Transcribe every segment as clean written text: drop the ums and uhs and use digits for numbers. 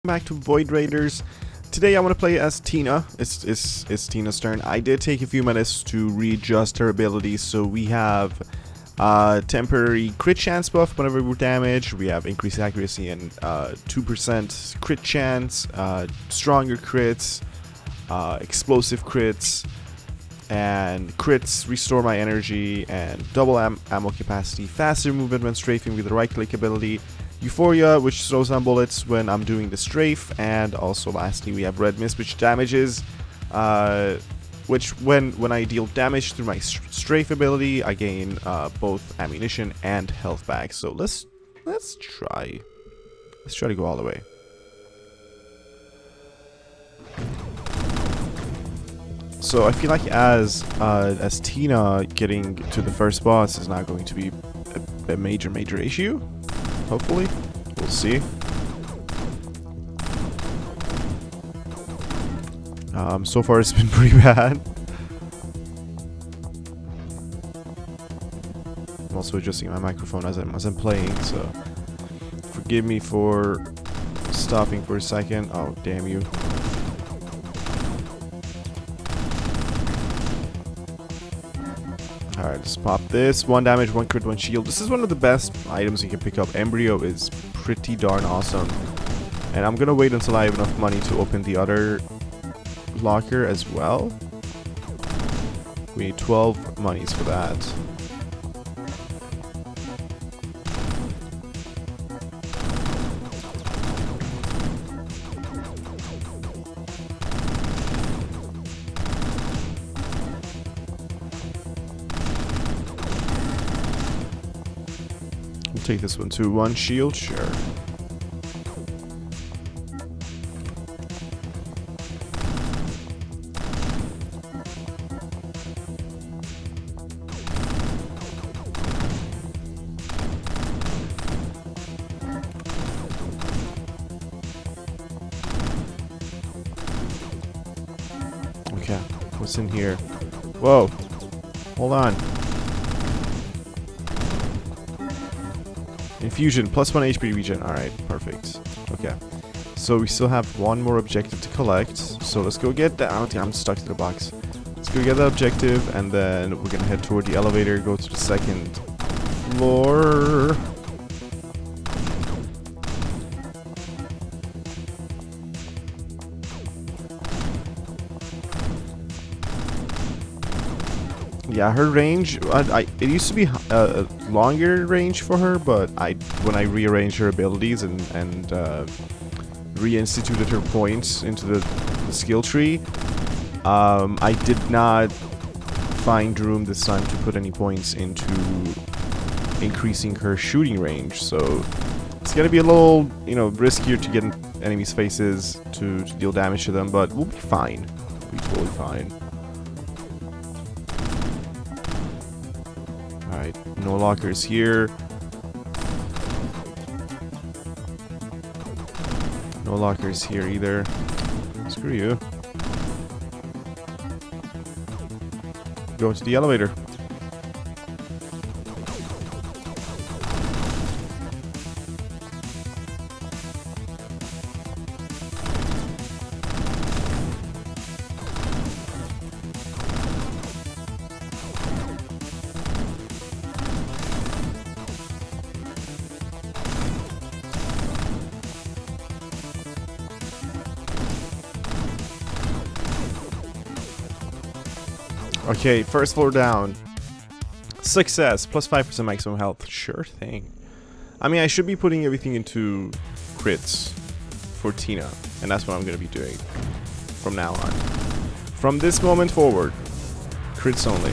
Back to Void Raiders. Today I want to play as Tina. It's Tina's turn. I did take a few minutes to readjust her abilities, so we have temporary crit chance buff whenever we're damaged. We have increased accuracy and 2% crit chance, stronger crits, explosive crits, and crits restore my energy, and double ammo capacity, faster movement when strafing with the right click ability, Euphoria, which slows down bullets when I'm doing the strafe, and also lastly we have Red Mist, which damages, which when I deal damage through my strafe ability, I gain both ammunition and health back. So let's try to go all the way. So I feel like as Tina, getting to the first boss is not going to be a major issue. Hopefully, we'll see. So far it's been pretty bad. I'm also adjusting my microphone as I'm playing, so forgive me for stopping for a second. Oh, damn you. Alright, let's pop this. 1 damage, 1 crit, 1 shield. This is one of the best items you can pick up. Embryo is pretty darn awesome. And I'm gonna wait until I have enough money to open the other locker as well. We need 12 monies for that. Take this one too. 1 shield, sure. Okay, what's in here? Whoa, hold on. Infusion, plus 1 HP regen. Alright, perfect. Okay. So we still have one more objective to collect. So let's go get that. Oh, I'm stuck to the box. Let's go get that objective, and then we're gonna head toward the elevator, go to the 2nd floor. Yeah, her range, it used to be a longer range for her, but when I rearranged her abilities and reinstituted her points into the skill tree, I did not find room this time to put any points into increasing her shooting range, so it's gonna be a little, riskier to get in enemies' faces to deal damage to them, but we'll be fine. We'll be totally fine. Alright, no lockers here. No lockers here either. Screw you. Go to the elevator. Okay, first floor down. Success, plus 5% maximum health. Sure thing. I mean, I should be putting everything into crits for Tina, and that's what I'm going to be doing from now on. From this moment forward, crits only.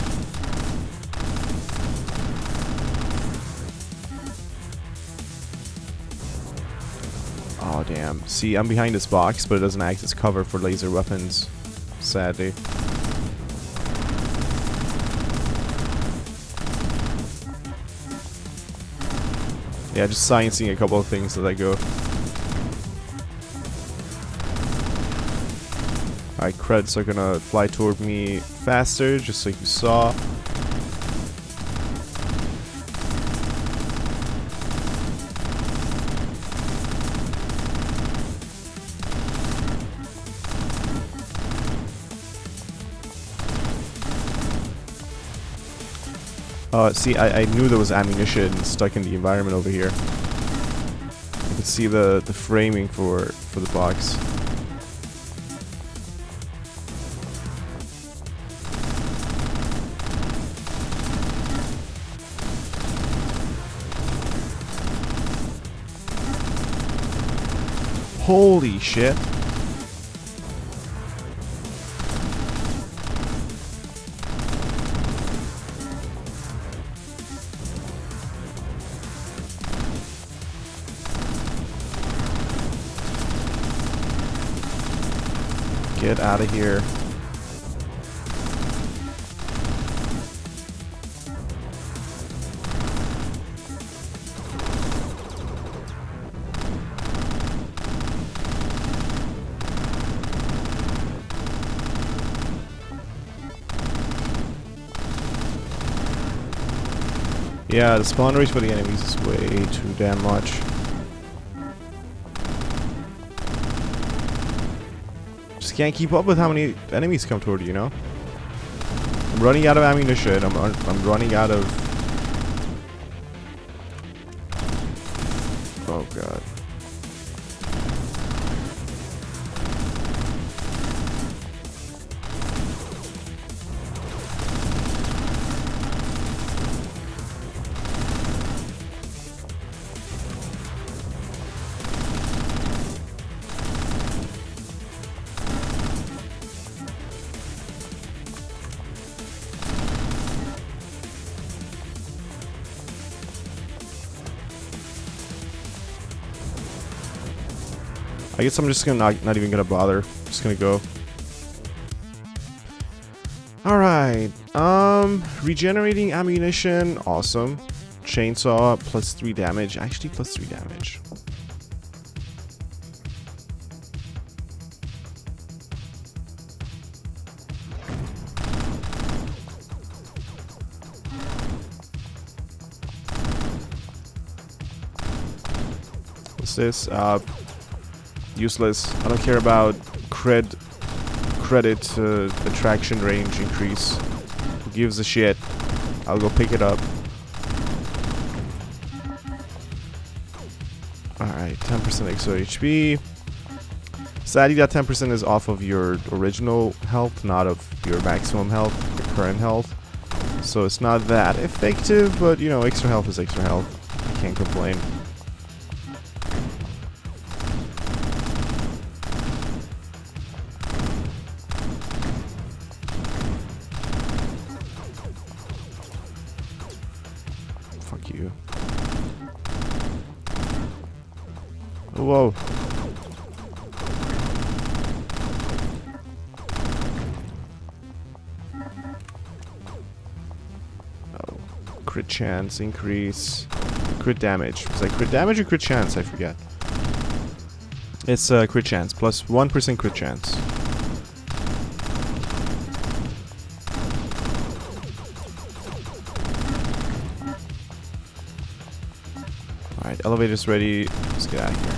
Oh, damn. See, I'm behind this box, but it doesn't act as cover for laser weapons, sadly. Yeah, just sciencing a couple of things as I go. Alright, creds are gonna fly toward me faster, just like you saw. See, I knew there was ammunition stuck in the environment over here. You can see the framing for the box. Holy shit. Get out of here. Yeah, the spawn rate for the enemies is way too damn much. Just can't keep up with how many enemies come toward you, you know? I'm running out of ammunition. I'm running out of... Oh god. I guess I'm just gonna not even gonna bother. Just gonna go. Alright. Regenerating ammunition, awesome. Chainsaw, plus 3 damage. Actually, plus 3 damage. What's this? Useless. I don't care about credit attraction range increase. Who gives a shit? I'll go pick it up. Alright, 10% extra HP. Sadly, that 10% is off of your original health, not of your maximum health, your current health. So it's not that effective, but you know, extra health is extra health. I can't complain. Fuck you. Whoa. Oh. Crit chance increase. Crit damage. Was that crit damage or crit chance? I forget. It's crit chance. Plus 1% crit chance. Alright, elevator's ready. Let's get out of here.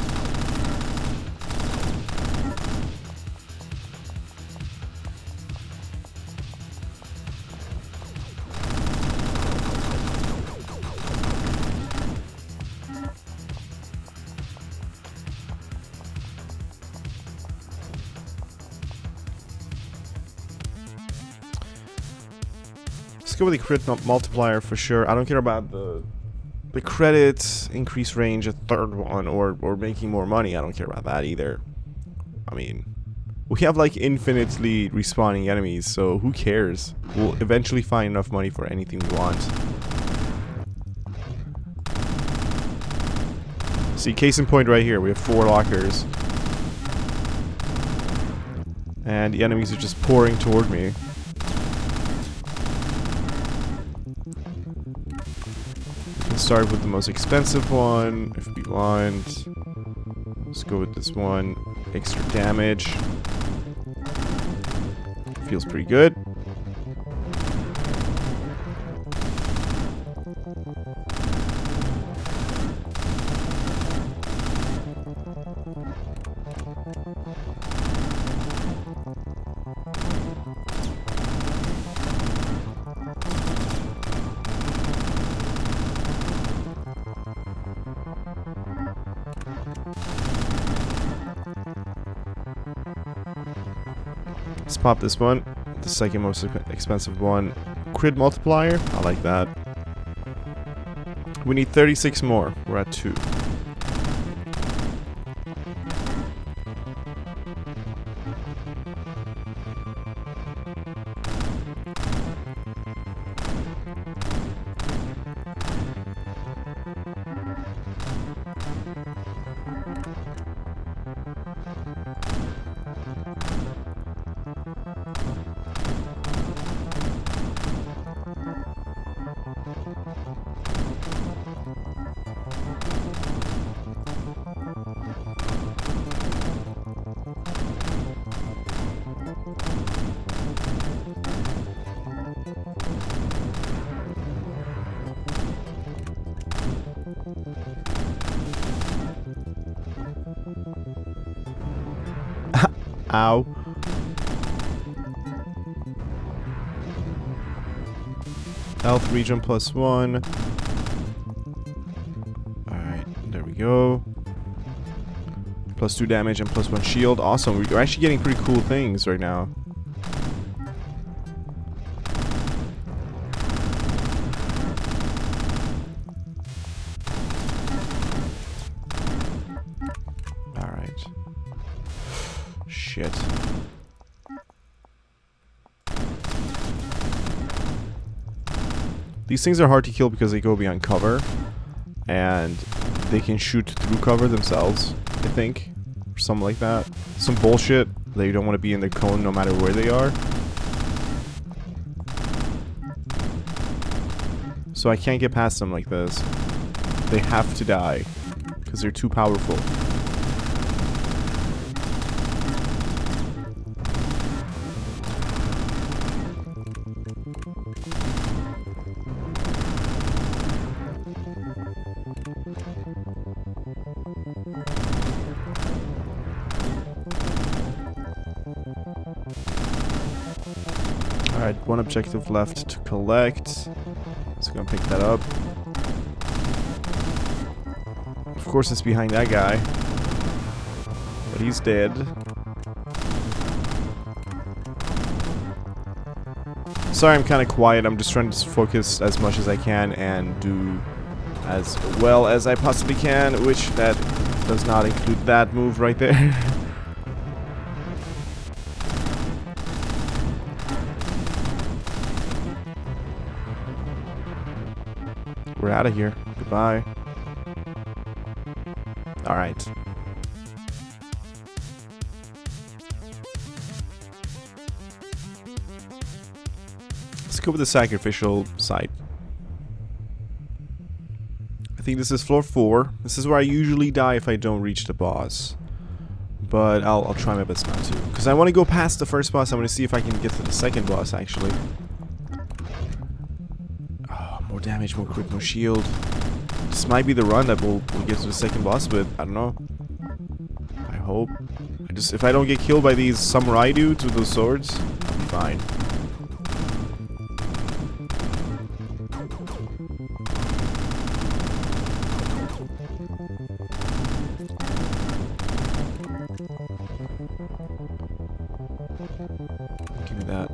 Let's go with the crit multiplier for sure. I don't care about the credits, increase range, a third one, or making more money. I don't care about that either. I mean, we have like infinitely respawning enemies, so who cares? We'll eventually find enough money for anything we want. See, case in point right here, we have 4 lockers. And the enemies are just pouring toward me. Start with the most expensive one if we want. Let's go with this one. Extra damage. Feels pretty good. Let's pop this one. The second most expensive one. Crit multiplier. I like that. We need 36 more. We're at 2. Ow. Health region +1. Alright, there we go. +2 damage and +1 shield. Awesome. We're actually getting pretty cool things right now. Alright. Shit. These things are hard to kill because they go behind cover, and they can shoot through cover themselves, I think, or something like that. Some bullshit that you don't want to be in the cone no matter where they are. So I can't get past them like this. They have to die because they're too powerful. Alright, one objective left to collect. So gonna pick that up. Of course it's behind that guy. But he's dead. Sorry I'm kinda quiet, I'm just trying to focus as much as I can and do as well as I possibly can, which that does not include that move right there. We're out of here. Goodbye. Alright. Let's go with the sacrificial site. I think this is floor 4. This is where I usually die if I don't reach the boss. But I'll try my best not to. Because I want to go past the first boss. I want to see if I can get to the second boss, actually. More damage, more crit, more shield. This might be the run that we'll get to the second boss with. I don't know. I hope. If I don't get killed by these samurai dudes with those swords, I'll be fine. Give me that.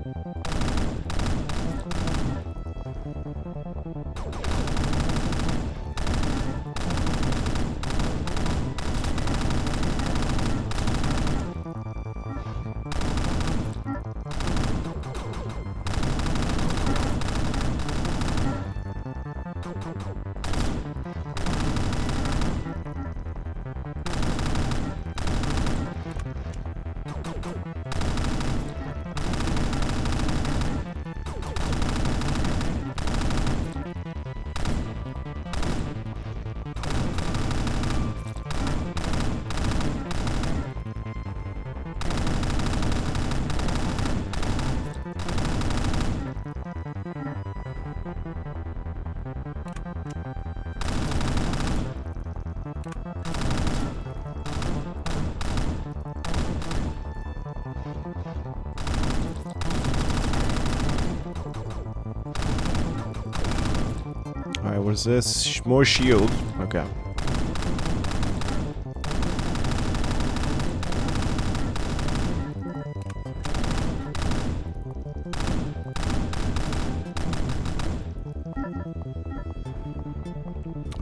Alright, what is this? More shield. Okay.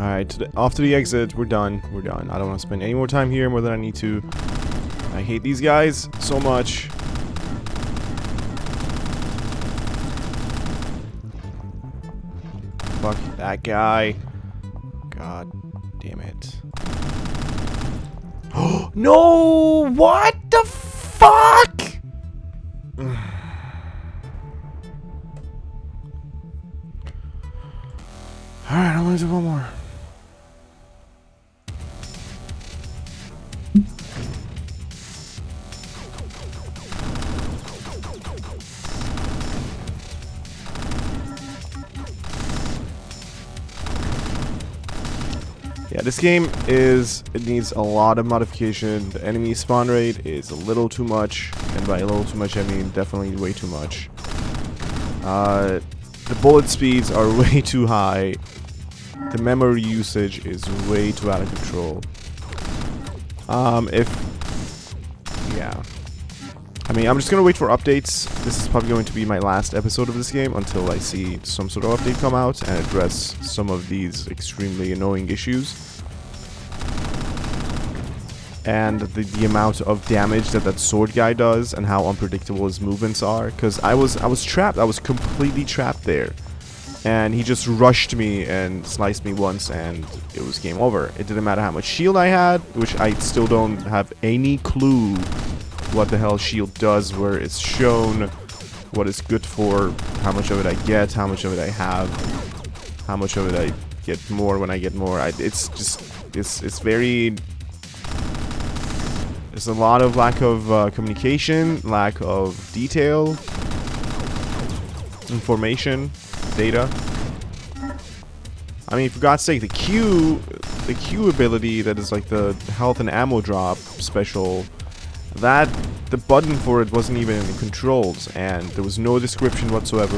Alright, off to the exit. We're done. We're done. I don't want to spend any more time here more than I need to. I hate these guys so much. Fuck that guy. God damn it. No! What the fuck? Alright, I'm gonna do one more. Yeah, this game it needs a lot of modification. The enemy spawn rate is a little too much, and by a little too much I mean definitely way too much. The bullet speeds are way too high. The memory usage is way too out of control. Yeah. I mean, I'm just gonna wait for updates. This is probably going to be my last episode of this game until I see some sort of update come out and address some of these extremely annoying issues. And the amount of damage that sword guy does and how unpredictable his movements are. Because I was trapped. I was completely trapped there. And he just rushed me and sliced me once and it was game over. It didn't matter how much shield I had, which I still don't have any clue what the hell shield does, where it's shown, what it's good for, how much of it I get, how much of it I have, how much of it I get more when I get more. It's very... There's a lot of lack of communication, lack of detail, information, data. I mean, for God's sake, the Q ability that is like the health and ammo drop special, that the button for it wasn't even in the controls, and there was no description whatsoever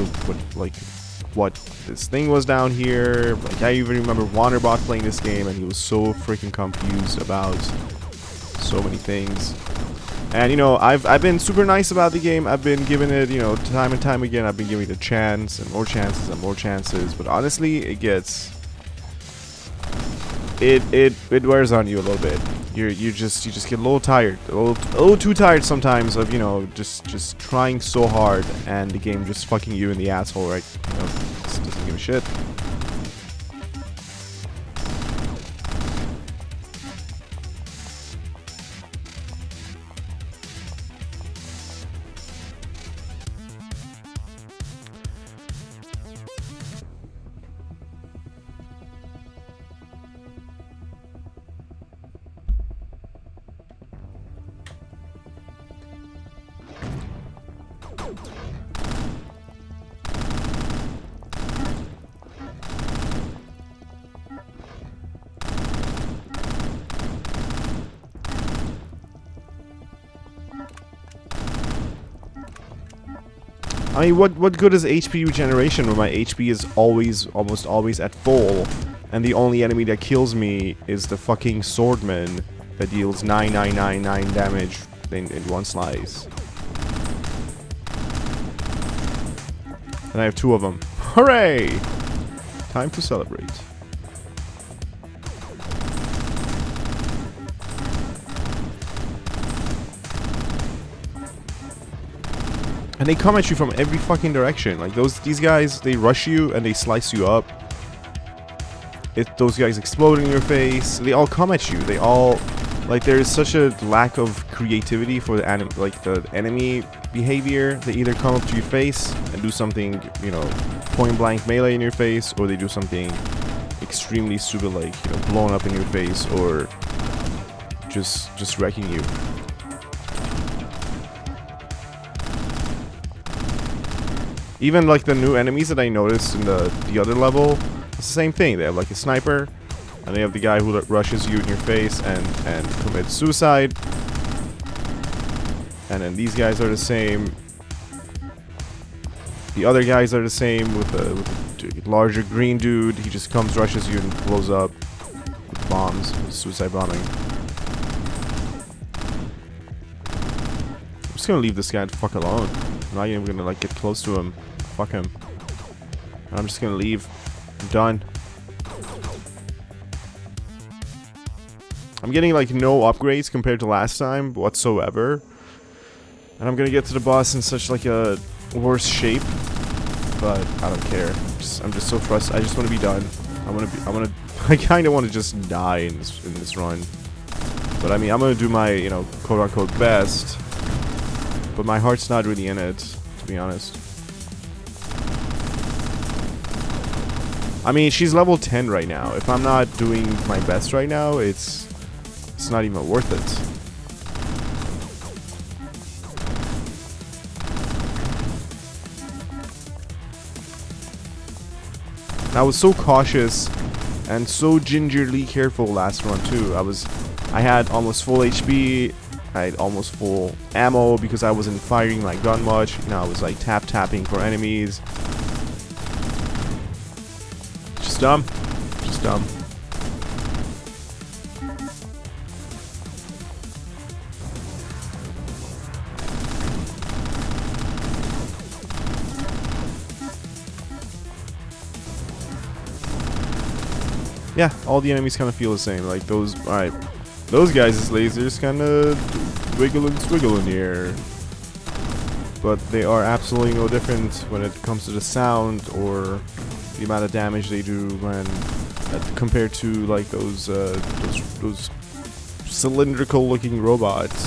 what this thing was down here. Like, I even remember Wanderbot playing this game and he was so freaking confused about so many things. And you know, I've been super nice about the game. I've been giving it, you know, time and time again. I've been giving it a chance and more chances and more chances. But honestly, it wears on you a little bit. You just get a little tired, a little too tired sometimes of, you know, just trying so hard and the game just fucking you in the asshole, right? You know, just doesn't give a shit. I mean, what good is HP regeneration when my HP is almost always at full, and the only enemy that kills me is the fucking swordman that deals 9999 damage in one slice. And I have two of them. Hooray! Time to celebrate. And they come at you from every fucking direction. Like these guys, they rush you and they slice you up. Those guys explode in your face. They all come at you. They all, like, there is such a lack of creativity for the enemy behavior. They either come up to your face and do something, you know, point blank melee in your face, or they do something extremely stupid, like, you know, blowing up in your face, or just wrecking you. Even like the new enemies that I noticed in the other level, it's the same thing. They have like a sniper, and they have the guy who rushes you in your face and commits suicide. And then these guys are the same. The other guys are the same with a larger green dude. He just comes, rushes you, and blows up with bombs, with suicide bombing. I'm just gonna leave this guy the fuck alone. I'm not even gonna like get close to him. Fuck him. I'm just gonna leave. I'm done. I'm getting like no upgrades compared to last time whatsoever. And I'm gonna get to the boss in such like a worse shape. But I don't care. I'm just so frustrated. I just want to be done. I kind of want to just die in this run. But I mean, I'm gonna do my, you know, quote-unquote best. But my heart's not really in it, to be honest. I mean, she's level 10 right now. If I'm not doing my best right now, it's not even worth it. I was so cautious and so gingerly careful last run too. I had almost full HP, I had almost full ammo because I wasn't firing my gun much. You know, I was like tapping for enemies. Just dumb. Just dumb. Yeah, all the enemies kind of feel the same. Like those, alright, those guys' lasers kind of wiggle and swiggle in the air. But they are absolutely no different when it comes to the sound or the amount of damage they do when compared to like those cylindrical looking robots.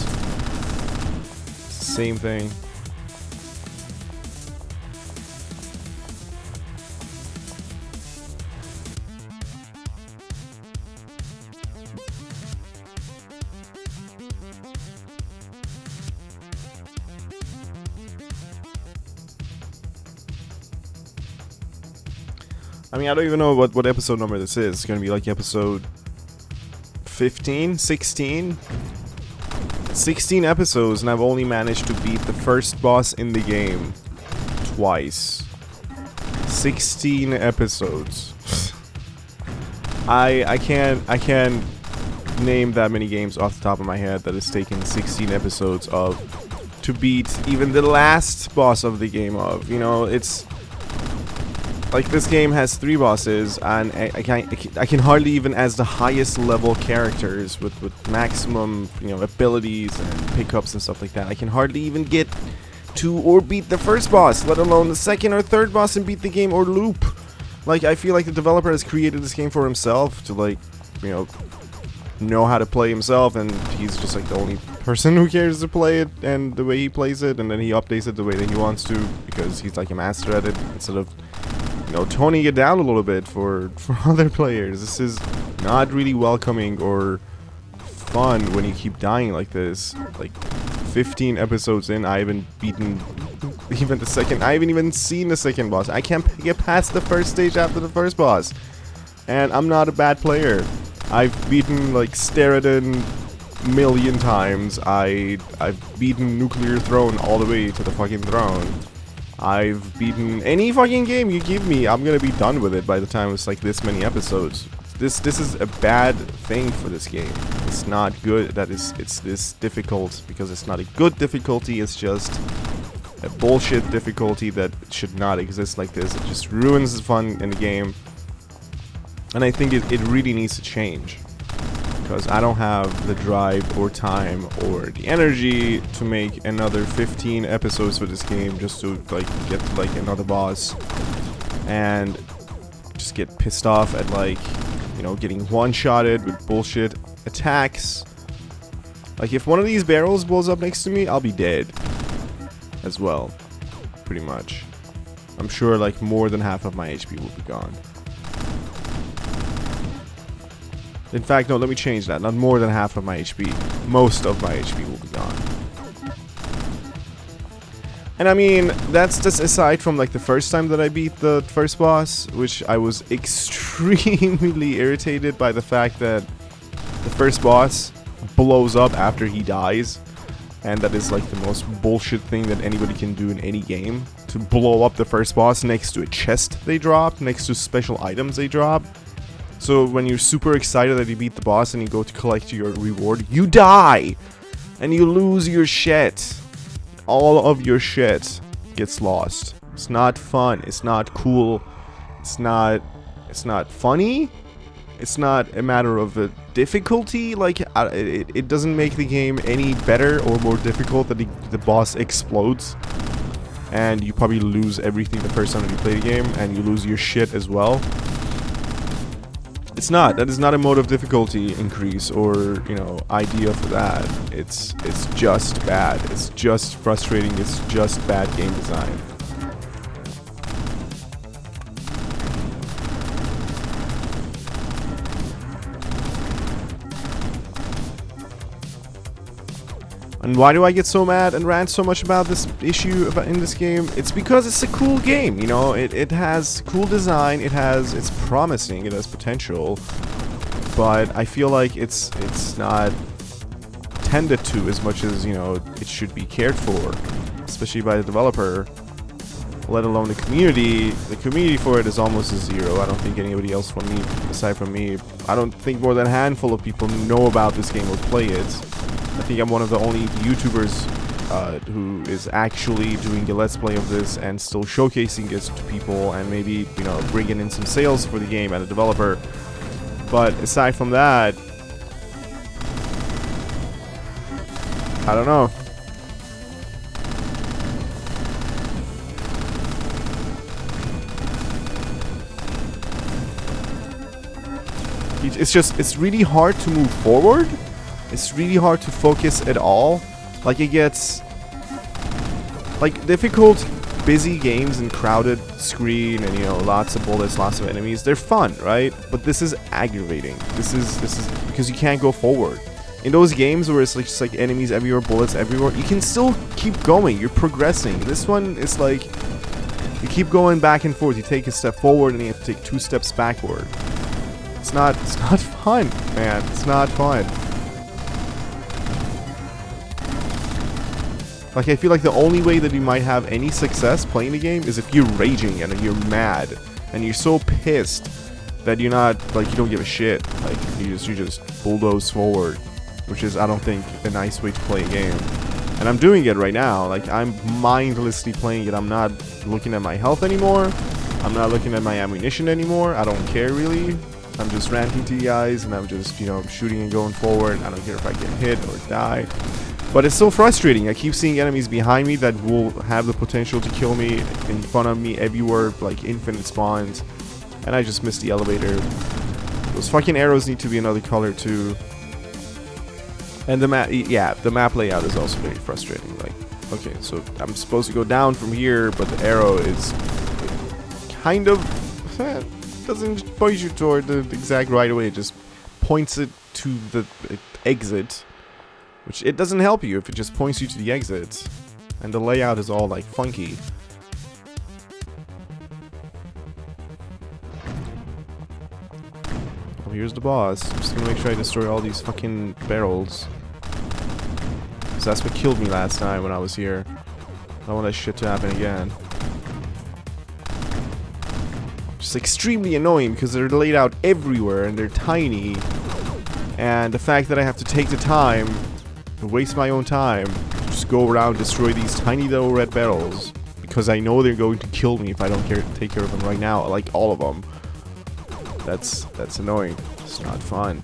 Same thing. I mean, I don't even know what episode number this is. It's gonna be like episode 15, 16? 16 episodes, and I've only managed to beat the first boss in the game twice. 16 episodes. I can't name that many games off the top of my head that has taken 16 episodes to beat even the last boss of the game of. You know, it's like this game has 3 bosses, and I can hardly even, as the highest level characters with maximum, you know, abilities and pickups and stuff like that, I can hardly even get to or beat the first boss, let alone the second or third boss and beat the game or loop. Like, I feel like the developer has created this game for himself to, like, you know how to play himself, and he's just like the only person who cares to play it and the way he plays it, and then he updates it the way that he wants to because he's like a master at it, instead of, you know, toning it down a little bit for other players. This is not really welcoming or fun when you keep dying like this. Like 15 episodes in, I haven't beaten even the second. I haven't even seen the second boss. I can't get past the first stage after the first boss. And I'm not a bad player. I've beaten like Steradin a million times. I've beaten Nuclear Throne all the way to the fucking throne. I've beaten any fucking game you give me. I'm gonna be done with it by the time it's like this many episodes. This is a bad thing for this game. It's not good that it's this difficult, because it's not a good difficulty. It's just a bullshit difficulty that should not exist like this. It just ruins the fun in the game, and I think it really needs to change, because I don't have the drive or time or the energy to make another 15 episodes for this game just to like get to like another boss and just get pissed off at, like, you know, getting one-shotted with bullshit attacks. Like, if one of these barrels blows up next to me, I'll be dead as well, pretty much. I'm sure like more than half of my HP will be gone. In fact, no, let me change that. Not more than half of my HP. Most of my HP will be gone. And I mean, that's just aside from like the first time that I beat the first boss, which I was extremely irritated by the fact that the first boss blows up after he dies. And that is like the most bullshit thing that anybody can do in any game. To blow up the first boss next to a chest they drop, next to special items they drop. So when you're super excited that you beat the boss and you go to collect your reward, you die! And you lose your shit. All of your shit gets lost. It's not fun. It's not cool. It's not funny. It's not a matter of a difficulty. Like it doesn't make the game any better or more difficult that the boss explodes, and you probably lose everything the first time that you play the game, and you lose your shit as well. It's not. That is not a mode of difficulty increase or, you know, idea for that. It's just bad. It's just frustrating. It's just bad game design. And why do I get so mad and rant so much about this issue in this game? It's because it's a cool game, you know. It has cool design, it's promising, it has potential, but I feel like it's not tended to as much as, you know, it should be cared for, especially by the developer, let alone the community. The community for it is almost a zero. I don't think anybody else from me, aside from me, I don't think more than a handful of people know about this game or play it. I think I'm one of the only YouTubers who is actually doing a Let's Play of this and still showcasing it to people and maybe, you know, bringing in some sales for the game and the developer. But aside from that, I don't know. It's really hard to move forward. It's really hard to focus at all. Like, it gets like difficult, busy games and crowded screen and, you know, lots of bullets, lots of enemies. They're fun, right? But this is aggravating. This is because you can't go forward. In those games where it's like just like enemies everywhere, bullets everywhere, you can still keep going. You're progressing. This one is like you keep going back and forth. You take a step forward and you have to take 2 steps backward. It's not fun, man. It's not fun. Like, I feel like the only way that you might have any success playing the game is if you're raging and you're mad and you're so pissed that you're not, like, you don't give a shit. Like, you just bulldoze forward, which is, I don't think, a nice way to play a game. And I'm doing it right now. Like, I'm mindlessly playing it. I'm not looking at my health anymore. I'm not looking at my ammunition anymore. I don't care, really. I'm just ranting to you guys, and I'm just, you know, shooting and going forward. I don't care if I get hit or die. But it's so frustrating. I keep seeing enemies behind me that will have the potential to kill me, in front of me, everywhere, like infinite spawns. And I just missed the elevator. Those fucking arrows need to be another color too. And the map, yeah, the map layout is also very frustrating. Like, okay, so I'm supposed to go down from here, but the arrow is kind of doesn't point you toward the exact right way. It just points it to the exit. Which, it doesn't help you if it just points you to the exit. And the layout is all, like, funky. Oh, here's the boss. I'm just gonna make sure I destroy all these fucking barrels. Because that's what killed me last time when I was here. I don't want that shit to happen again. Just extremely annoying because they're laid out everywhere and they're tiny. And the fact that I have to take the time waste my own time to just go around destroy these tiny little red barrels because I know they're going to kill me if I don't take care of them right now, like all of them. That's annoying. It's not fun.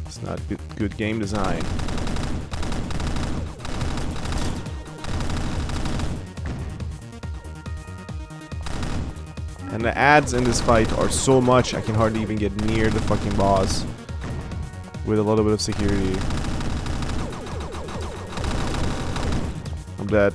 It's not good game design. And the ads in this fight are so much I can hardly even get near the fucking boss with a little bit of security. I'm dead.